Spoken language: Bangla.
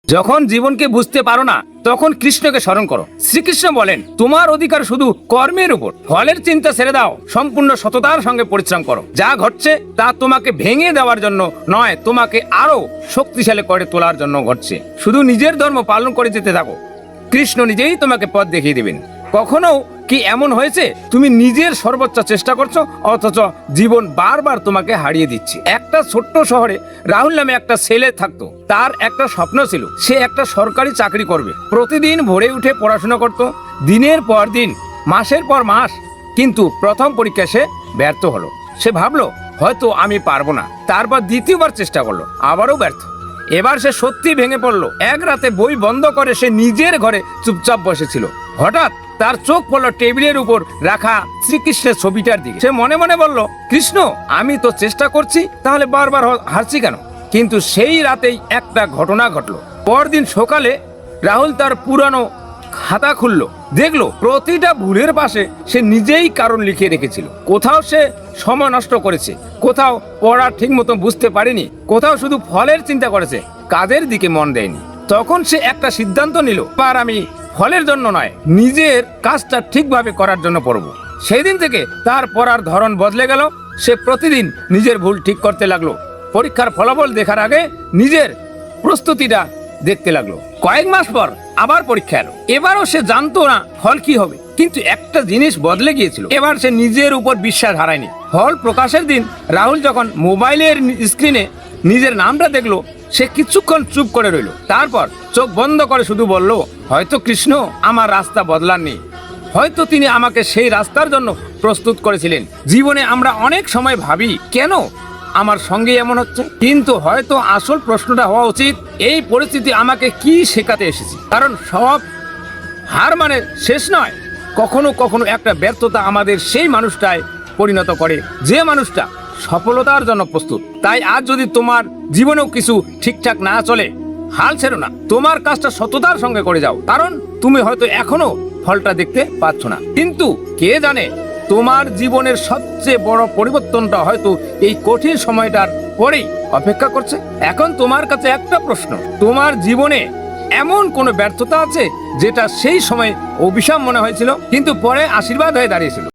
যখন জীবনকে বুঝতে পারো না তখন কৃষ্ণকে স্মরণ করো। শ্রীকৃষ্ণ বলেন, তোমার অধিকার শুধু কর্মের উপর, ফলের চিন্তা ছেড়ে দাও, সম্পূর্ণ সততার সঙ্গে পরিশ্রম করো। যা ঘটছে তা তোমাকে ভেঙে দেওয়ার জন্য নয়, তোমাকে আরো শক্তিশালী করে তোলার জন্য ঘটছে। শুধু নিজের ধর্ম পালন করে যেতে থাকো, কৃষ্ণ নিজেই তোমাকে পথ দেখিয়ে দেবেন। কখনো কি এমন হয়েছে তুমি নিজের সর্বোচ্চ চেষ্টা করছো অথচ জীবন বারবার তোমাকে হারিয়ে দিচ্ছে? একটা ছোট্ট শহরে রাহুল নামে একটা ছেলে থাকতো। তার একটা স্বপ্ন ছিল, সে একটা সরকারি চাকরি করবে। প্রতিদিন ভোরে উঠে পড়াশোনা করত, দিনের পর দিন, মাসের পর মাস। কিন্তু প্রথম পরীক্ষায় সে ব্যর্থ হলো। সে ভাবলো হয়তো আমি পারবো না। তারপর দ্বিতীয়বার চেষ্টা করলো, আবারও ব্যর্থ। এবার সে সত্যি ভেঙে পড়লো। এক রাতে বই বন্ধ করে সে নিজের ঘরে চুপচাপ বসেছিল। হঠাৎ তার চোখ পড়লো টেবিলের উপর রাখা শ্রীকৃষ্ণের ছবিটার দিকে। সে মনে মনে বলল, কৃষ্ণ, আমি তো চেষ্টা করছি, তাহলে বারবার হারছি কেন? কিন্তু সেই রাতেই একটা ঘটনা ঘটলো। পরদিন সকালে রাহুল তার পুরানো খাতা খুললো, দেখলো প্রতিটা ভুলের পাশে সে নিজেই কারণ লিখে রেখেছিল। কোথাও সে সময় নষ্ট করেছে, কোথাও পড়া ঠিক মতো বুঝতে পারেনি, কোথাও শুধু ফলের চিন্তা করেছে, কাজের দিকে মন দেয়নি। তখন সে একটা সিদ্ধান্ত নিল, আর আমি ফলের জন্য নয়, নিজের কাজটা ঠিকভাবে করার জন্য পড়ব। সেই দিন থেকে তার পড়ার ধরন বদলে গেল। সে প্রতিদিন নিজের ভুল ঠিক করতে লাগলো। পরীক্ষার ফলাফল দেখার আগে নিজের প্রস্তুতিটা দেখতে লাগলো। কয়েক মাস পর আবার পরীক্ষা এলো। এবারও সে জানতো না ফল কি হবে, কিন্তু একটা জিনিস বদলে গিয়েছিল। এবার সে নিজের উপর বিশ্বাস হারায়নি। ফল প্রকাশের দিন রাহুল যখন মোবাইলের স্ক্রিনে নিজের নামটা দেখলো, সে কিছুক্ষণ চুপ করে রইল। তারপর চোখ বন্ধ করে শুধু বলল, হয়তো কৃষ্ণ আমার রাস্তা বদলাননি, হয়তো তিনি আমাকে সেই রাস্তার জন্য প্রস্তুত করেছিলেন। জীবনে আমরা অনেক সময় ভাবি, কেন আমার সঙ্গে এমন হচ্ছে? কিন্তু হয়তো আসল প্রশ্নটা হওয়া উচিত, এই পরিস্থিতি আমাকে কি শেখাতে এসেছে? কারণ সব হার মানে শেষ নয়। কখনো কখনো একটা ব্যর্থতা আমাদের সেই মানুষটায় পরিণত করে যে মানুষটা সফলতার জন্য প্রস্তুত। তাই আজ যদি তোমার জীবনেও কিছু ঠিকঠাক না চলে, হাল ছেড়ো না, তোমার কাজটা সততার সঙ্গে করে যাও। কারণ তুমি হয়তো এখনো ফলটা দেখতে পাচ্ছ না, কিন্তু কে জানে তোমার জীবনের সবচেয়ে বড় পরিবর্তনটা হয়তো এই কঠিন সময়টার পরেই অপেক্ষা করছে। এখন তোমার কাছে একটা প্রশ্ন, তোমার জীবনে এমন কোনো ব্যর্থতা আছে যেটা সেই সময় অভিশাপ মনে হয়েছিল কিন্তু পরে আশীর্বাদ হয়ে দাঁড়িয়েছিল?